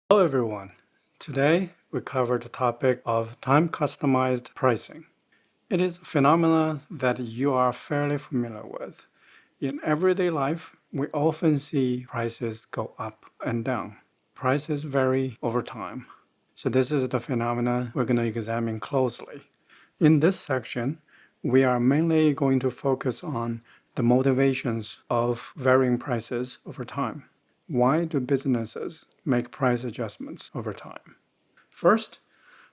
Hello everyone. Today we cover the topic of time-customized pricing. It is a phenomenon that you are fairly familiar with. In everyday life, we often see prices go up and down. Prices vary over time. So this is the phenomenon we're going to examine closely. In this section, we are mainly going to focus on the motivations of varying prices over time. Why do businesses make price adjustments over time? First,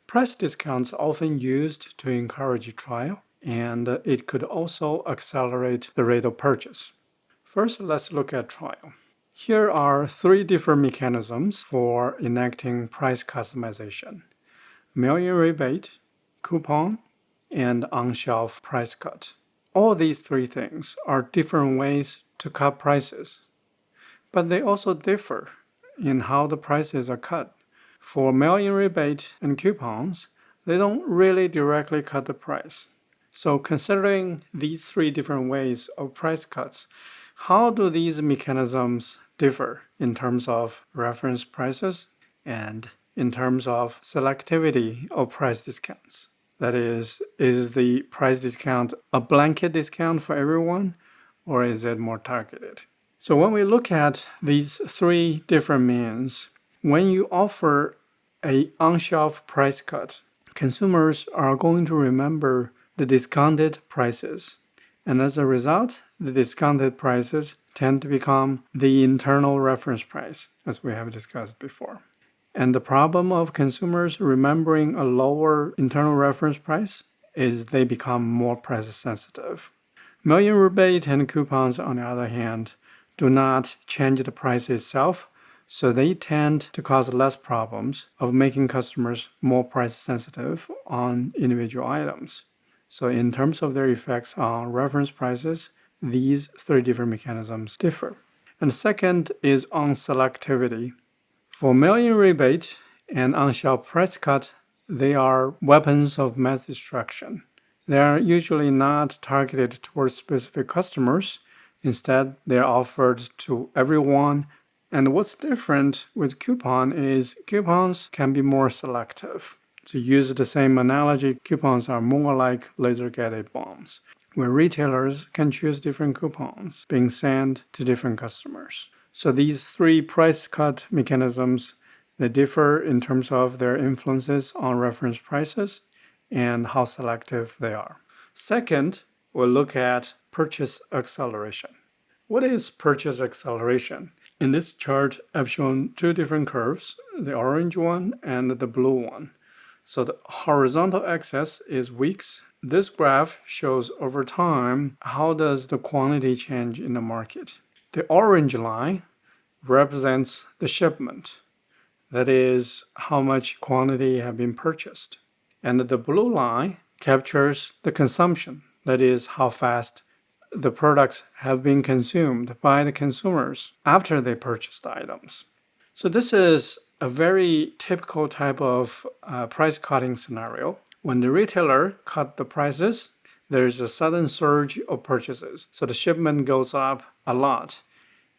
price discounts are often used to encourage trial, and it could also accelerate the rate of purchase. First, let's look at trial. Here are three different mechanisms for enacting price customization: mail-in rebate, coupon, and on-shelf price cut. All these three things are different ways to cut prices, but they also differ in how the prices are cut. For mail-in rebate and coupons, they don't really directly cut the price. So considering these three different ways of price cuts, how do these mechanisms differ in terms of reference prices and in terms of selectivity of price discounts? That is the price discount a blanket discount for everyone, or is it more targeted? So when we look at these three different means, when you offer a on-shelf price cut, consumers are going to remember the discounted prices. And as a result, the discounted prices tend to become the internal reference price, as we have discussed before. And the problem of consumers remembering a lower internal reference price is they become more price sensitive. Mail-in rebate and coupons, on the other hand, do not change the price itself, so they tend to cause less problems of making customers more price sensitive on individual items. So in terms of their effects on reference prices, these three different mechanisms differ. And second is on selectivity. For mail-in rebate and on-shelf price cut, they are weapons of mass destruction. They are usually not targeted towards specific customers. Instead, they are offered to everyone. And what's different with coupon is coupons can be more selective. To use the same analogy, coupons are more like laser-guided bombs, where retailers can choose different coupons being sent to different customers. So these three price cut mechanisms, they differ in terms of their influences on reference prices and how selective they are. Second, we'll look at purchase acceleration. What is purchase acceleration? In this chart, I've shown two different curves, the orange one and the blue one. So the horizontal axis is weeks. This graph shows over time how does the quantity change in the market. The orange line represents the shipment. That is how much quantity have been purchased. And the blue line captures the consumption. That is how fast the products have been consumed by the consumers after they purchased the items. So this is a very typical type of price cutting scenario. When the retailer cut the prices, there's a sudden surge of purchases. So the shipment goes up a lot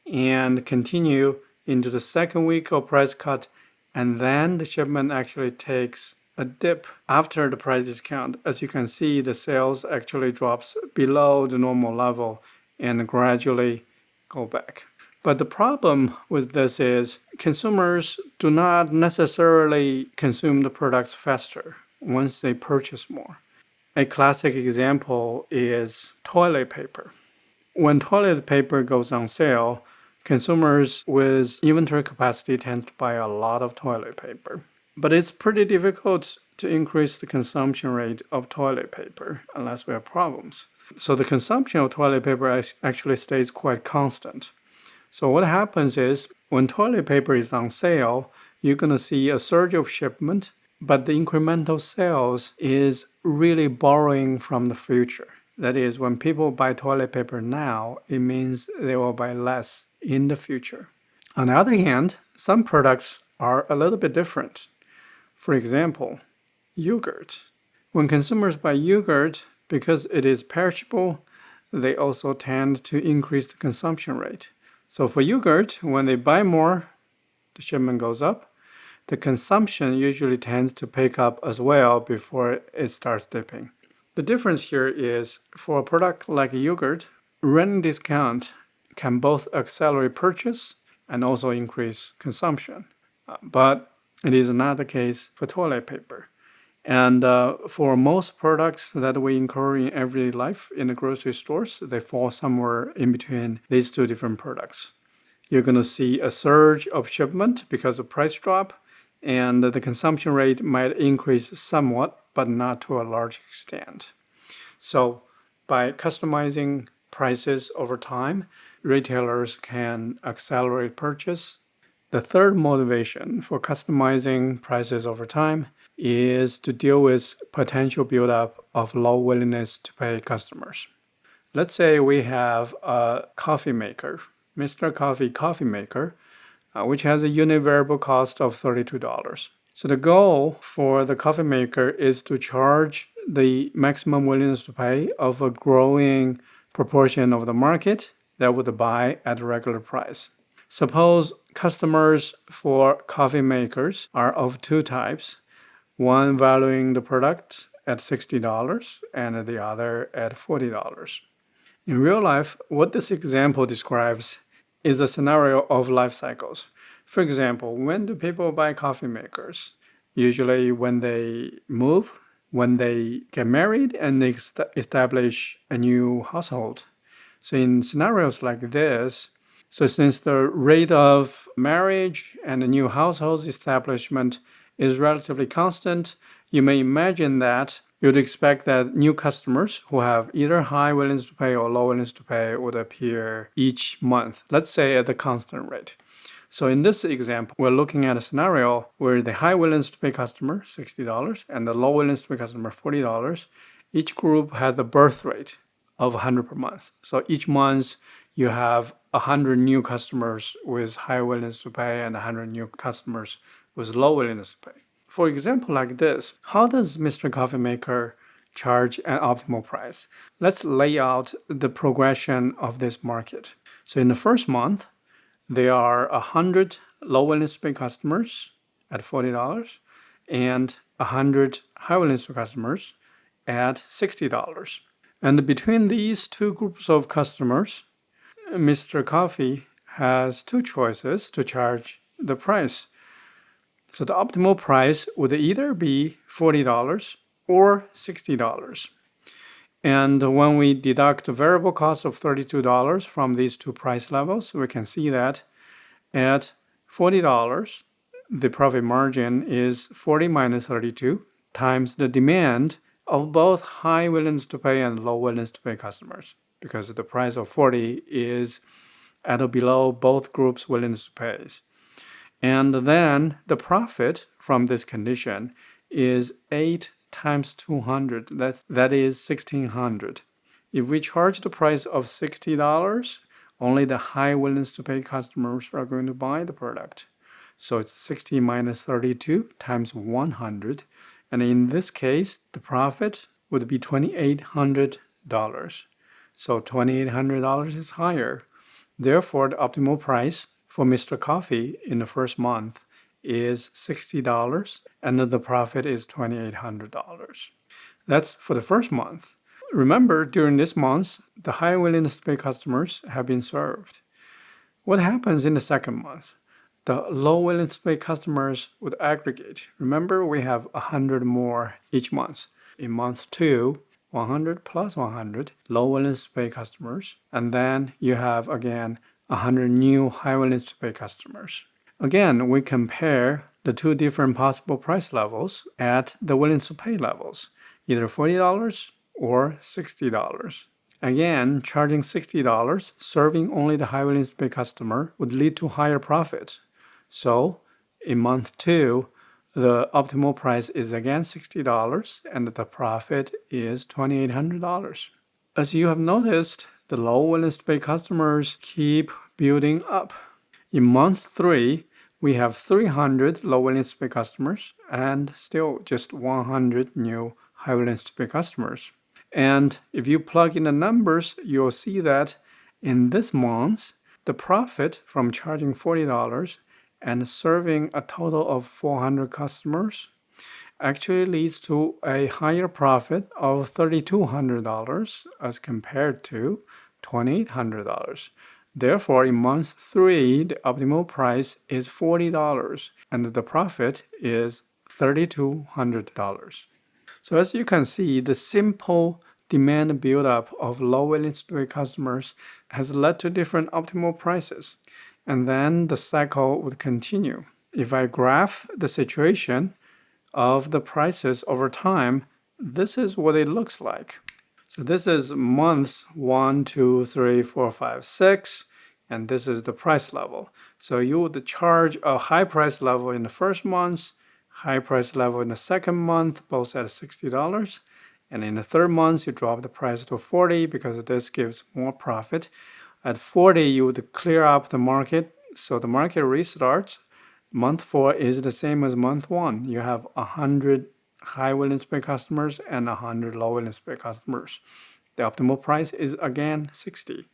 and continue into the second week of price cut, and then the shipment actually takes a dip after the price discount. As you can see, the sales actually drops below the normal level and gradually go back. But the problem with this is consumers do not necessarily consume the products faster once they purchase more. A classic example is toilet paper. When toilet paper goes on sale, consumers with inventory capacity tend to buy a lot of toilet paper. But it's pretty difficult to increase the consumption rate of toilet paper unless we have problems. So the consumption of toilet paper actually stays quite constant. So what happens is when toilet paper is on sale, you're going to see a surge of shipment, but the incremental sales is really borrowing from the future. That is, when people buy toilet paper now, it means they will buy less in the future. On the other hand, some products are a little bit different. For example, yogurt. When consumers buy yogurt, because it is perishable, they also tend to increase the consumption rate. So for yogurt, when they buy more, the shipment goes up. the consumption usually tends to pick up as well before it starts dipping. The difference here is for a product like yogurt, running discount can both accelerate purchase and also increase consumption. But it is not the case for toilet paper. And for most products that we incur in everyday life in the grocery stores, they fall somewhere in between these two different products. You're going to see a surge of shipment because of price drop, and the consumption rate might increase somewhat, but not to a large extent. So by customizing prices over time, retailers can accelerate purchase. The third motivation for customizing prices over time is to deal with potential buildup of low willingness to pay customers. Let's say we have a coffee maker, Mr. Coffee maker, which has a unit variable cost of $32. So the goal for the coffee maker is to charge the maximum willingness to pay of a growing proportion of the market that would buy at a regular price. Suppose customers for coffee makers are of two types, one valuing the product at $60 and the other at $40. In real life, what this example describes is a scenario of life cycles. For example, when do people buy coffee makers? Usually when they move, when they get married, and they establish a new household. So in scenarios like this, so since the rate of marriage and the new household establishment is relatively constant, you may imagine that you'd expect that new customers who have either high willingness to pay or low willingness to pay would appear each month, let's say at the constant rate. So in this example, we're looking at a scenario where the high willingness to pay customer, $60, and the low willingness to pay customer, $40, each group had the birth rate of 100 per month. So each month you have 100 new customers with high willingness to pay and 100 new customers with low willingness to pay. For example like this, how does Mr. Coffee Maker charge an optimal price? Let's lay out the progression of this market. So in the first month, there are 100 low willingness to pay customers at $40 and 100 high willingness to pay customers at $60. And between these two groups of customers, Mr. Coffee has two choices to charge the price. So the optimal price would either be $40 or $60. And when we deduct the variable cost of $32 from these two price levels, we can see that at $40, the profit margin is 40 minus 32 times the demand of both high willingness to pay and low willingness to pay customers, because the price of 40 is at or below both groups' willingness to pay. And then the profit from this condition is 8 times 200, that is 1600. If we charge the price of $60, only the high willingness to pay customers are going to buy the product. So it's 60 minus 32 times 100. And in this case, the profit would be $2,800. So $2,800 is higher. Therefore, the optimal price for Mr. Coffee in the first month is $60, and the profit is $2,800. That's for the first month. Remember, during this month, the high willingness to pay customers have been served. What happens in the second month? The low willingness to pay customers would aggregate. Remember, we have 100 more each month. In month 2, 100 plus 100 low willingness to pay customers, and then you have again 100 new high willingness to pay customers. Again, we compare the two different possible price levels at the willingness to pay levels, either $40 or $60. Again, charging $60, serving only the high willingness to pay customer would lead to higher profit. So in month 2, the optimal price is again $60 and the profit is $2,800. As you have noticed, the low willingness to pay customers keep building up. In month 3, we have 300 low willingness to pay customers and still just 100 new high willingness to pay customers. And if you plug in the numbers, you'll see that in this month, the profit from charging $40 and serving a total of 400 customers actually leads to a higher profit of $3,200 as compared to $2,800. Therefore, in month 3, the optimal price is $40 and the profit is $3,200. So as you can see, the simple demand buildup of low willingness to pay customers has led to different optimal prices. And then the cycle would continue. If I graph the situation of the prices over time, this is what it looks like. So this is months 1, 2, 3, 4, 5, 6, and this is the price level. So you would charge a high price level in the first month, high price level in the second month, both at $60. And in the third month, you drop the price to 40 because this gives more profit. At 40, you would clear up the market. So the market restarts. Month 4 is the same as month 1. You have 100 high willingness to pay customers and 100 low willingness to pay customers. The optimal price is again 60.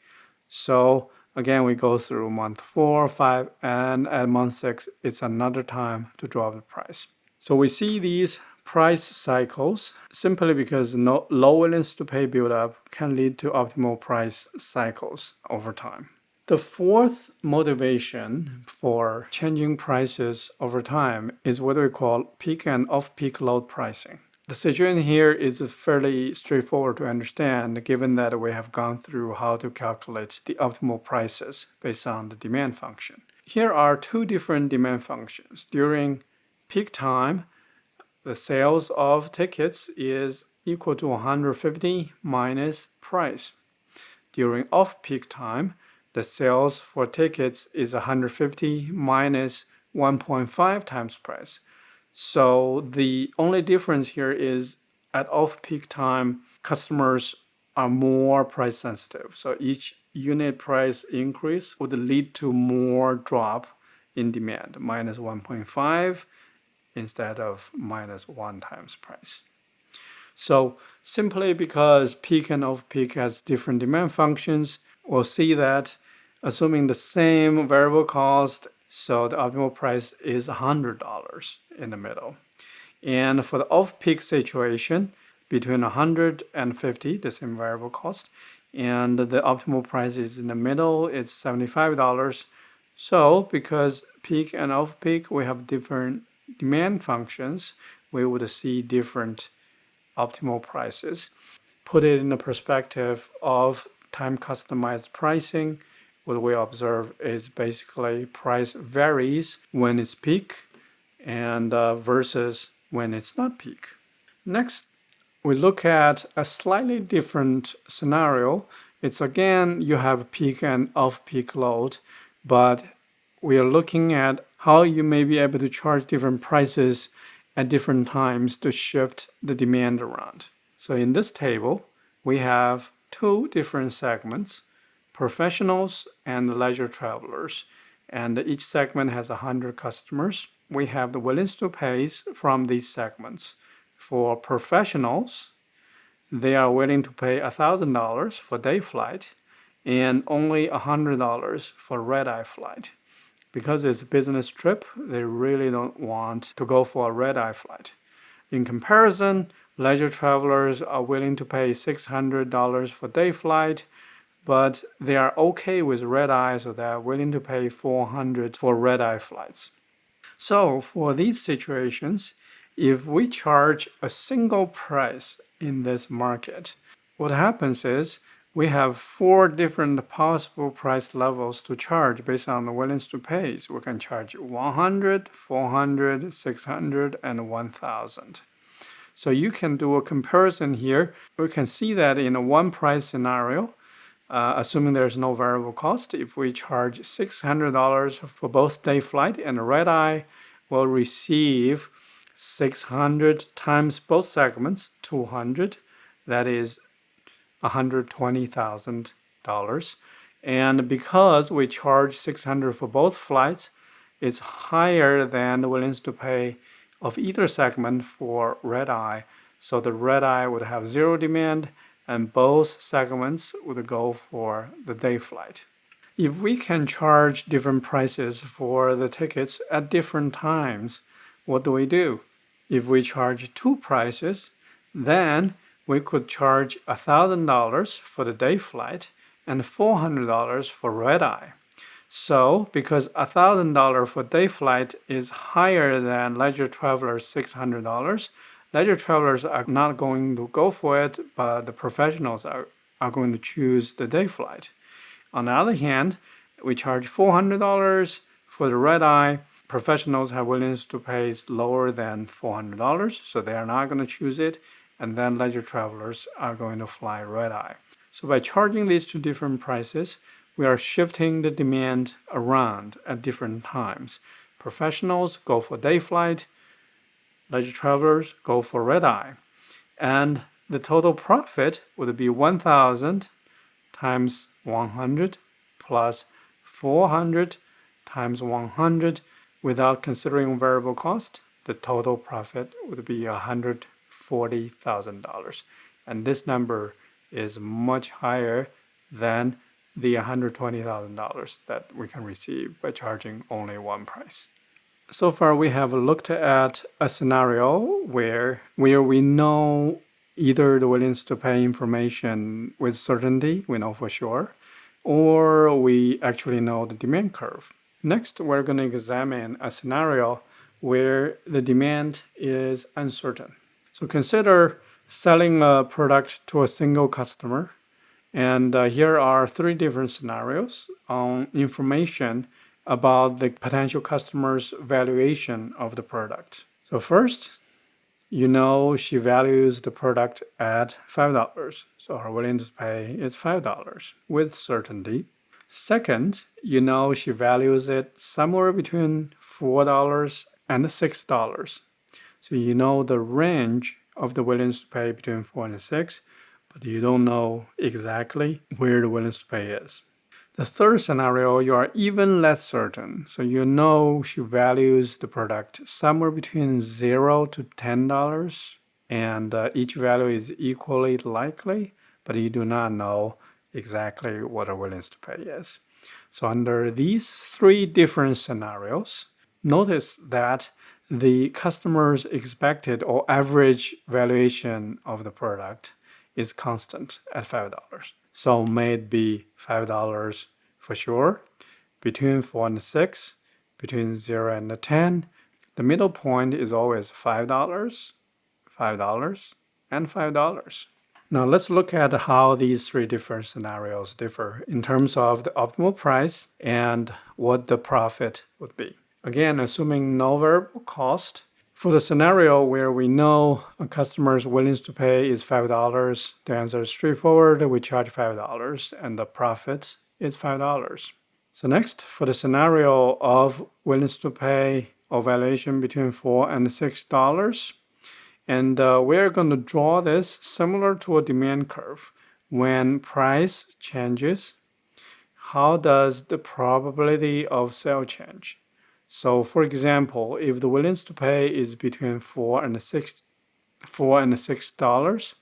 So again, we go through month 4, 5, and at month 6, it's another time to drop the price. So we see these price cycles simply because low willingness to pay buildup can lead to optimal price cycles over time. The fourth motivation for changing prices over time is what we call peak and off-peak load pricing. The situation here is fairly straightforward to understand given that we have gone through how to calculate the optimal prices based on the demand function. Here are two different demand functions. During peak time, the sales of tickets is equal to 150 minus price. During off-peak time, the sales for tickets is 150 minus 1.5 times price. So the only difference here is at off-peak time, customers are more price sensitive. So each unit price increase would lead to more drop in demand, minus 1.5 instead of minus 1 times price. So simply because peak and off-peak has different demand functions, we'll see that assuming the same variable cost, so the optimal price is $100 in the middle. And for the off-peak situation, between 100 and 50, the same variable cost, and the optimal price is in the middle, it's $75. So because peak and off-peak, we have different demand functions, we would see different optimal prices. Put it in the perspective of time customized pricing, what we observe is basically price varies when it's peak and versus when it's not peak. Next, we look at a slightly different scenario. It's again, you have peak and off-peak load, but we are looking at how you may be able to charge different prices at different times to shift the demand around. So in this table, we have two different segments, professionals and leisure travelers, and each segment has 100 customers. We have the willingness to pay from these segments. For professionals, they are willing to pay $1,000 for day flight and only $100 for red-eye flight. Because it's a business trip, they really don't want to go for a red-eye flight. In comparison, leisure travelers are willing to pay $600 for day flight, but they are okay with red-eye, so they are willing to pay $400 for red-eye flights. So for these situations, if we charge a single price in this market, what happens is we have 4 different possible price levels to charge based on the willingness to pay. So we can charge 100, 400, 600, and 1,000. So you can do a comparison here. We can see that in a one price scenario, assuming there's no variable cost, if we charge $600 for both day flight and red eye, we'll receive 600 times both segments, 200. That is $120,000. And because we charge $600 for both flights, it's higher than the willingness to pay of either segment for red eye. So the red eye would have 0 demand, and both segments would go for the day flight. If we can charge different prices for the tickets at different times, what do? If we charge two prices, then we could charge $1,000 for the day flight and $400 for red eye. So, because $1,000 for day flight is higher than leisure travelers' $600, leisure travelers are not going to go for it, but the professionals are going to choose the day flight. On the other hand, we charge $400 for the red eye. Professionals have willingness to pay lower than $400, so they are not going to choose it. And then leisure travelers are going to fly red eye. So by charging these two different prices, we are shifting the demand around at different times. Professionals go for day flight, leisure travelers go for red eye. And the total profit would be 1,000 times 100 plus 400 times 100 without considering variable cost. The total profit would be $140,000. And this number is much higher than the $120,000 that we can receive by charging only one price. So far, we have looked at a scenario where we know either the willingness to pay information with certainty, we know for sure, or we actually know the demand curve. Next, we're going to examine a scenario where the demand is uncertain. So consider selling a product to a single customer. And here are three different scenarios on information about the potential customer's valuation of the product. So first, you know she values the product at $5. So her willingness to pay is $5 with certainty. Second, you know she values it somewhere between $4 and $6. So you know the range of the willingness to pay between 4 and 6, but you don't know exactly where the willingness to pay is. The third scenario, you are even less certain. So you know she values the product somewhere between $0 to $10, and each value is equally likely, but you do not know exactly what her willingness to pay is. So under these three different scenarios, notice that the customer's expected or average valuation of the product is constant at $5. So may it be $5 for sure, between 4 and 6, between 0 and 10. The middle point is always $5, $5, and $5. Now let's look at how these three different scenarios differ in terms of the optimal price and what the profit would be. Again, assuming no variable cost. For the scenario where we know a customer's willingness to pay is $5, the answer is straightforward. We charge $5 and the profit is $5. So next, for the scenario of willingness to pay or valuation between $4 and $6, and we're going to draw this similar to a demand curve. When price changes, how does the probability of sale change? So for example, if the willingness to pay is between $4 and $6,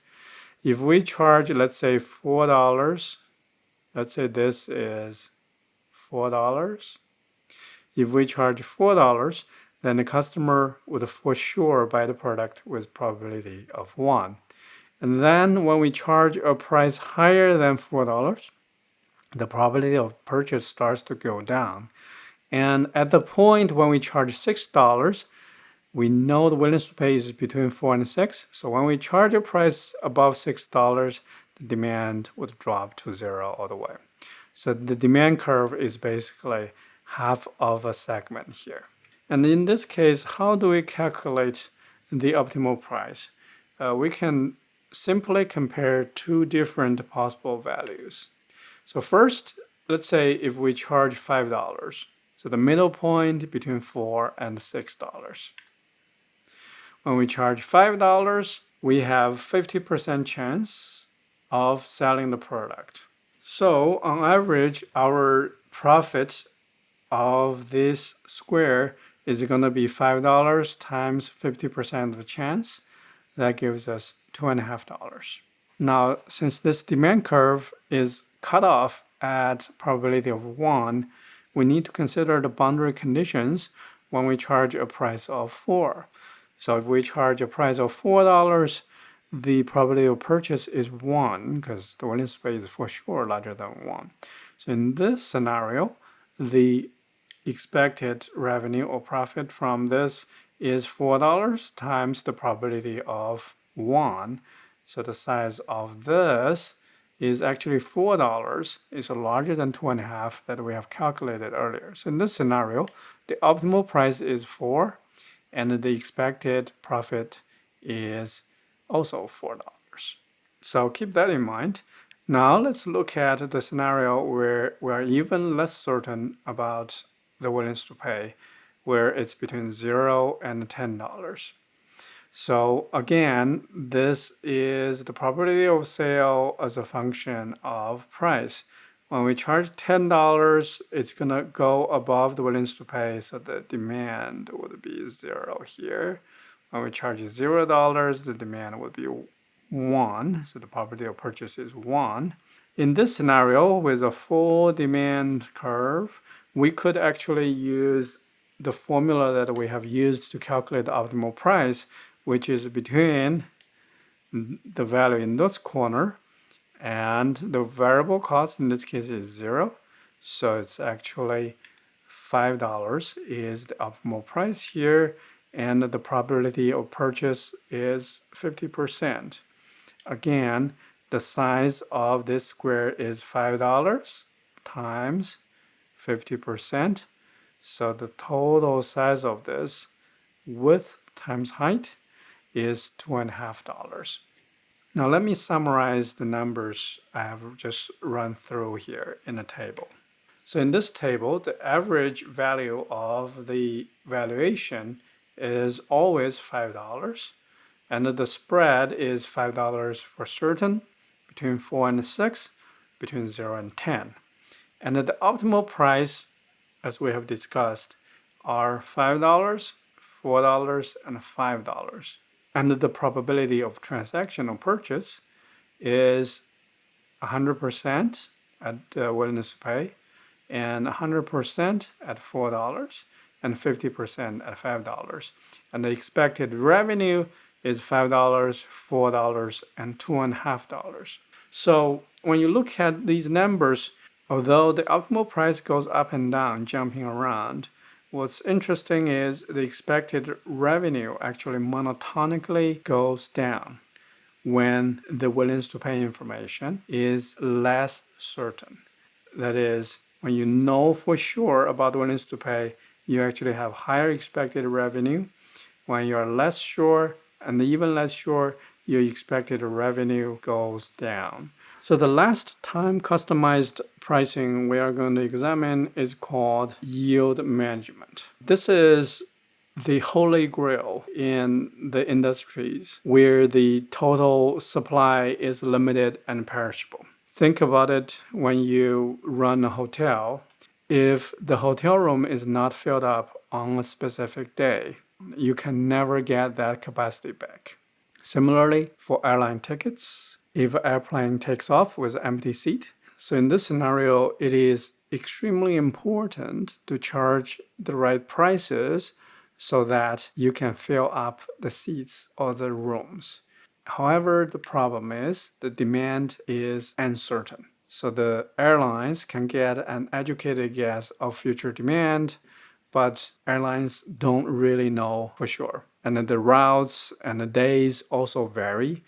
if we charge, let's say $4, let's say this is $4. If we charge $4, then the customer would for sure buy the product with probability of 1. And then when we charge a price higher than $4, the probability of purchase starts to go down. And at the point when we charge $6, we know the willingness to pay is between 4 and 6. So when we charge a price above $6, the demand would drop to 0 all the way. So the demand curve is basically half of a segment here. And in this case, how do we calculate the optimal price? We can simply compare two different possible values. So first, let's say if we charge $5. So the middle point between $4 and $6. When we charge $5, we have 50% chance of selling the product. So on average, our profit of this square is going to be $5 times 50% of the chance. That gives us $2.50. Now, since this demand curve is cut off at probability of 1, we need to consider the boundary conditions when we charge a price of 4. So if we charge a price of $4, the probability of purchase is 1 because the willingness to pay is for sure larger than 1. So in this scenario, the expected revenue or profit from this is $4 times the probability of 1. So the size of this is actually $4 is larger than 2.5 that we have calculated earlier. So in this scenario, the optimal price is 4 and the expected profit is also $4. So keep that in mind. Now let's look at the scenario where we are even less certain about the willingness to pay, where it's between $0 and $10. So again, this is the probability of sale as a function of price. When we charge $10, it's going to go above the willingness to pay, so the demand would be 0 here. When we charge $0, the demand would be 1, so the probability of purchase is 1. In this scenario, with a full demand curve, we could actually use the formula that we have used to calculate the optimal price, which is between the value in this corner and the variable cost in this case is 0. So it's actually $5 is the optimal price here, and the probability of purchase is 50%. Again, the size of this square is $5 times 50%. So the total size of this width times height is $2.5. Now let me summarize the numbers I have just run through here in a table. So in this table, the average value of the valuation is always $5. And the spread is $5 for certain, between 4 and 6, between 0 and 10. And the optimal price, as we have discussed, are $5, $4, and $5. And the probability of transaction or purchase is 100% at willingness to pay, and 100% at $4, and 50% at $5. And the expected revenue is $5, $4, and $2.5. So when you look at these numbers, although the optimal price goes up and down, jumping around, what's interesting is the expected revenue actually monotonically goes down when the willingness to pay information is less certain. That is, when you know for sure about the willingness to pay, you actually have higher expected revenue. When you're less sure and even less sure, your expected revenue goes down. So the last time customized pricing we are going to examine is called yield management. This is the holy grail in the industries where the total supply is limited and perishable. Think about it when you run a hotel. If the hotel room is not filled up on a specific day, you can never get that capacity back. Similarly, for airline tickets, if an airplane takes off with an empty seat, so in this scenario, it is extremely important to charge the right prices so that you can fill up the seats or the rooms. However, the problem is the demand is uncertain. So the airlines can get an educated guess of future demand, but airlines don't really know for sure. And then the routes and the days also vary.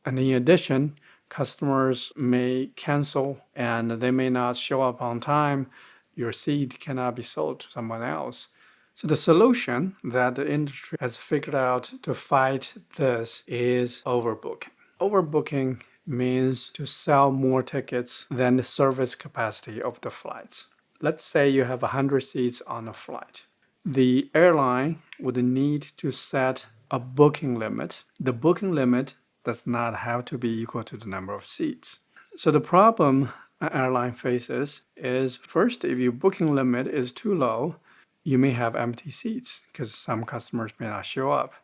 And in addition, customers may cancel and they may not show up on time. Your seat cannot be sold to someone else. So the solution that the industry has figured out to fight this is overbooking. Overbooking means to sell more tickets than the service capacity of the flights. Let's say you have 100 seats on a flight. The airline would need to set a booking limit. The booking limit does not have to be equal to the number of seats. So the problem an airline faces is, first, if your booking limit is too low, you may have empty seats because some customers may not show up.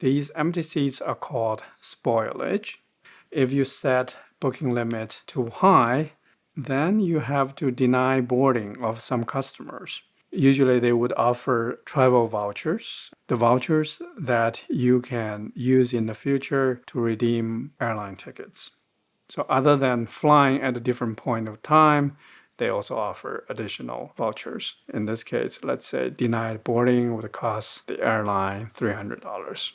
These empty seats are called spoilage. If you set booking limit too high, then you have to deny boarding of some customers. Usually they would offer travel vouchers, the vouchers that you can use in the future to redeem airline tickets. So other than flying at a different point of time, they also offer additional vouchers. In this case, let's say denied boarding would cost the airline $300.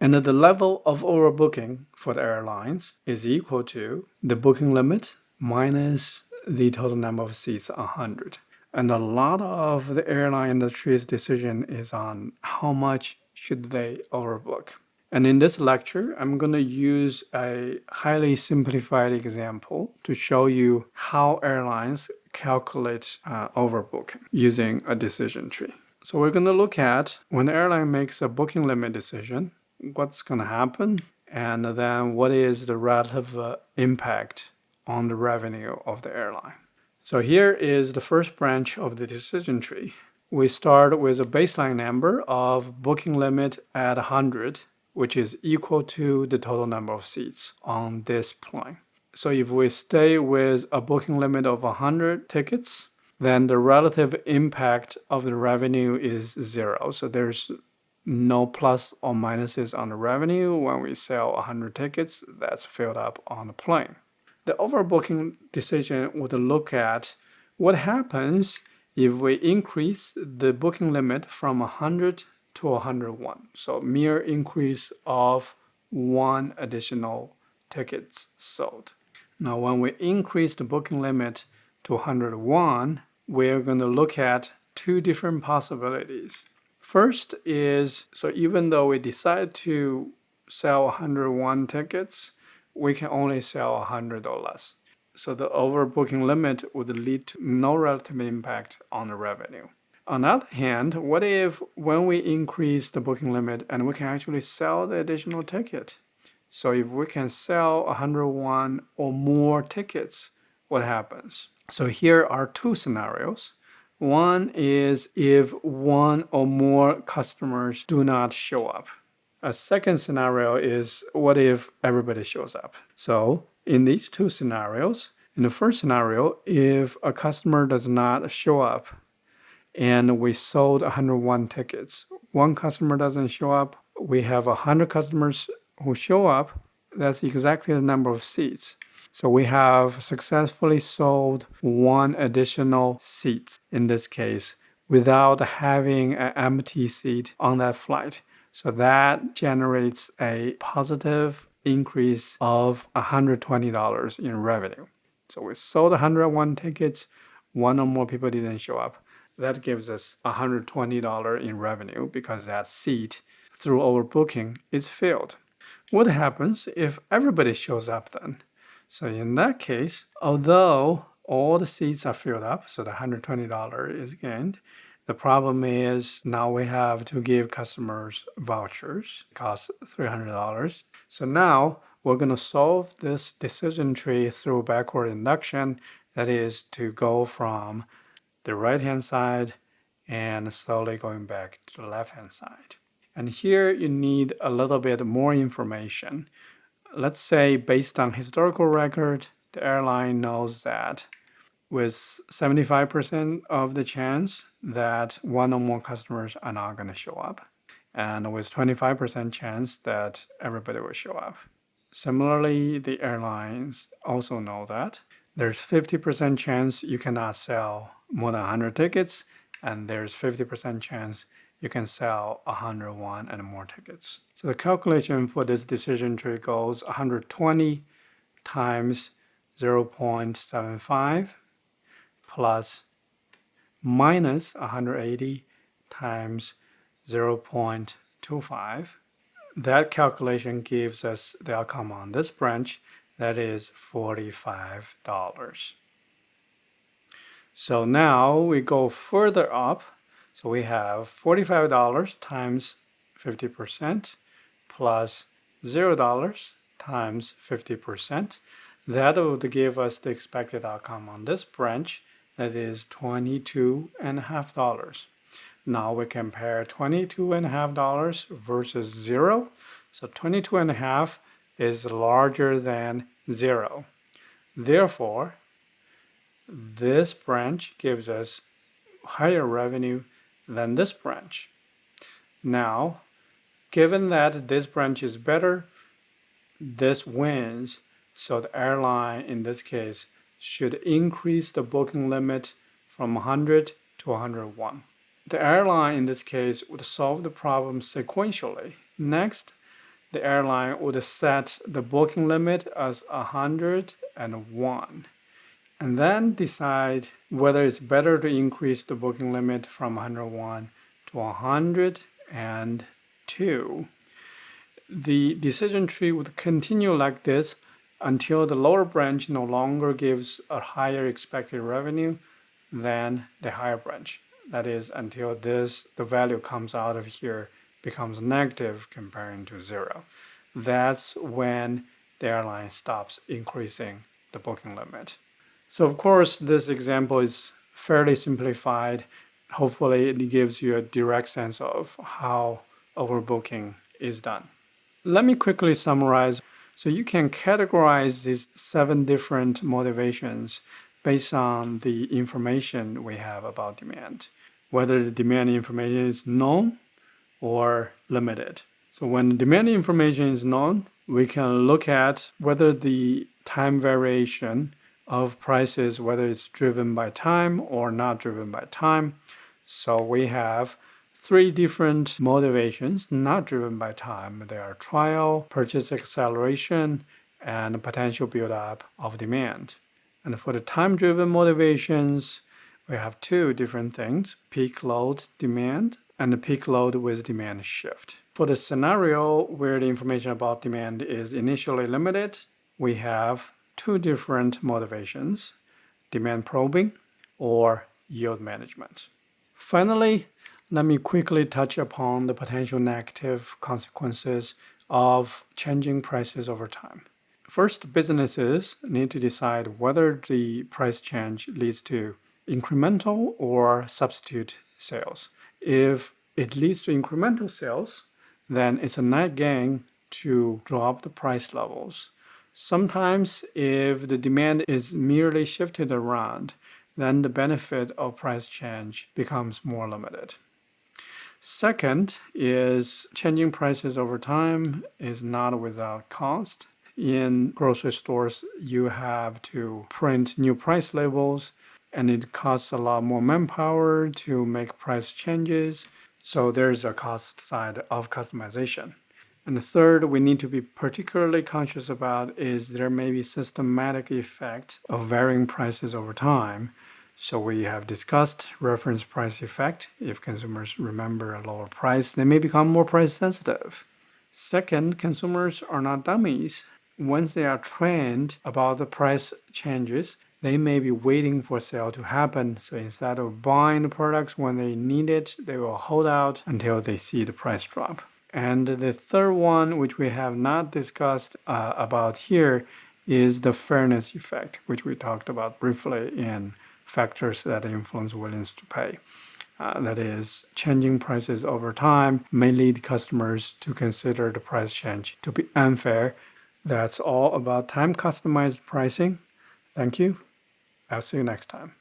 And the level of overbooking for the airlines is equal to the booking limit minus the total number of seats 100. And a lot of the airline industry's decision is on how much should they overbook. And in this lecture, I'm going to use a highly simplified example to show you how airlines calculate overbooking using a decision tree. So we're going to look at when the airline makes a booking limit decision, what's going to happen, and then what is the relative impact on the revenue of the airline. So here is the first branch of the decision tree. We start with a baseline number of booking limit at 100, which is equal to the total number of seats on this plane. So if we stay with a booking limit of 100 tickets, then the relative impact of the revenue is 0. So there's no plus or minuses on the revenue when we sell 100 tickets that's filled up on the plane. The overbooking decision would look at what happens if we increase the booking limit from 100 to 101. So mere increase of one additional tickets sold. Now when we increase the booking limit to 101, we're going to look at two different possibilities. First is, so even though we decide to sell 101 tickets, we can only sell 100 or less. So the overbooking limit would lead to no relative impact on the revenue. On the other hand, what if when we increase the booking limit and we can actually sell the additional ticket? So if we can sell 101 or more tickets, what happens? So here are two scenarios. One is if one or more customers do not show up. A second scenario is what if everybody shows up? So in these two scenarios, in the first scenario, if a customer does not show up and we sold 101 tickets, one customer doesn't show up, we have 100 customers who show up, that's exactly the number of seats. So we have successfully sold one additional seat in this case without having an empty seat on that flight. So that generates a positive increase of $120 in revenue. So we sold 101 tickets, one or more people didn't show up. That gives us $120 in revenue because that seat through overbooking is filled. What happens if everybody shows up then? So in that case, although all the seats are filled up, so the $120 is gained, the problem is now we have to give customers vouchers, cost $300. So now we're going to solve this decision tree through backward induction. That is to go from the right-hand side and slowly going back to the left-hand side. And here you need a little bit more information. Let's say based on historical record, the airline knows that with 75% of the chance that one or more customers are not going to show up, and with 25% chance that everybody will show up. Similarly, the airlines also know that there's 50% chance you cannot sell more than 100 tickets, and there's 50% chance you can sell 101 and more tickets. So the calculation for this decision tree goes 120 times 0.75 plus minus 180 times 0.25. That calculation gives us the outcome on this branch, that is $45. So now we go further up. So we have $45 times 50% plus $0 times 50%. That would give us the expected outcome on this branch, that is $22.50. Now we compare $22.50 versus 0. So 22.5 is larger than 0. Therefore, this branch gives us higher revenue than this branch. Now, given that this branch is better, this wins. So the airline in this case should increase the booking limit from 100 to 101. The airline in this case would solve the problem sequentially. Next, the airline would set the booking limit as 101 and then decide whether it's better to increase the booking limit from 101 to 102. The decision tree would continue like this until the lower branch no longer gives a higher expected revenue than the higher branch. That is, until the value comes out of here becomes negative comparing to 0. That's when the airline stops increasing the booking limit. So of course, this example is fairly simplified. Hopefully it gives you a direct sense of how overbooking is done. Let me quickly summarize. So you can categorize these 7 different motivations based on the information we have about demand, whether the demand information is known or limited. So when the demand information is known, we can look at whether the time variation of prices, whether it's driven by time or not driven by time. So we have 3 different motivations not driven by time. They are trial, purchase acceleration, and potential buildup of demand. And for the time-driven motivations, we have 2 different things, peak load demand and the peak load with demand shift. For the scenario where the information about demand is initially limited, we have 2 different motivations, demand probing or yield management. Finally, let me quickly touch upon the potential negative consequences of changing prices over time. First, businesses need to decide whether the price change leads to incremental or substitute sales. If it leads to incremental sales, then it's a net gain to drop the price levels. Sometimes, if the demand is merely shifted around, then the benefit of price change becomes more limited. Second is changing prices over time is not without cost. In grocery stores, you have to print new price labels, and it costs a lot more manpower to make price changes. So there's a cost side of customization. And the third we need to be particularly conscious about is there may be systematic effect of varying prices over time. So we have discussed reference price effect. If consumers remember a lower price, they may become more price sensitive. Second, consumers are not dummies. Once they are trained about the price changes, they may be waiting for sale to happen. So instead of buying the products when they need it, they will hold out until they see the price drop. And the third one, which we have not discussed about here, is the fairness effect, which we talked about briefly in factors that influence willingness to pay. That is, changing prices over time may lead customers to consider the price change to be unfair. That's all about time-customized pricing. Thank you. I'll see you next time.